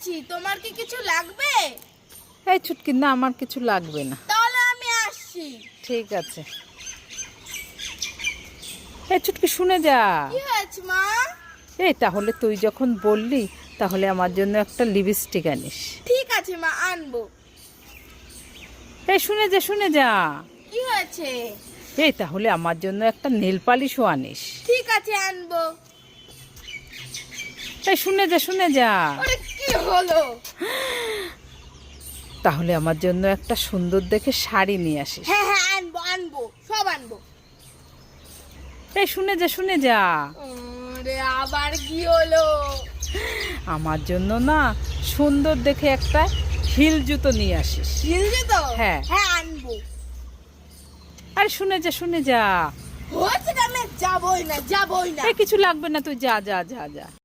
যাচ্ছি, তোমার কি কিছু লাগবে? এই ছুটকি, না আমার কিছু লাগবে না। তাহলে আমি আসছি। ঠিক আছে। এই ছুটকি শুনে যা। কি হয়েছে মা? এই তাহলে তুই যখন বললি, তাহলে আমার জন্য একটা লিপস্টিক আনিস। ঠিক আছে মা, আনবো। এই শুনে যা, শুনে যা। কি হয়েছে? এই তাহলে আমার জন্য একটা নেল পালিশও আনিস। ঠিক আছে, আনবো। এই শুনে যা, শুনে যা। ওরে কি হলো? তাহলে আমার জন্য একটা সুন্দর দেখে শাড়ি নিয়ে আসিস। হ্যাঁ হ্যাঁ, আনবো আনবো, সব আনবো। এই শুনে যা, শুনে যা। ওরে আবার কি হলো? আমার জন্য না সুন্দর দেখে একটা হিল জুতো নিয়ে আসিস। হিলছে তো? হ্যাঁ। হ্যাঁ, আনবো। আরে শুনে যা, শুনে যা। হয়েছে, আমি যাবই না, যাবই না। এই কিছু লাগবে না, তুই যা যা যা যা।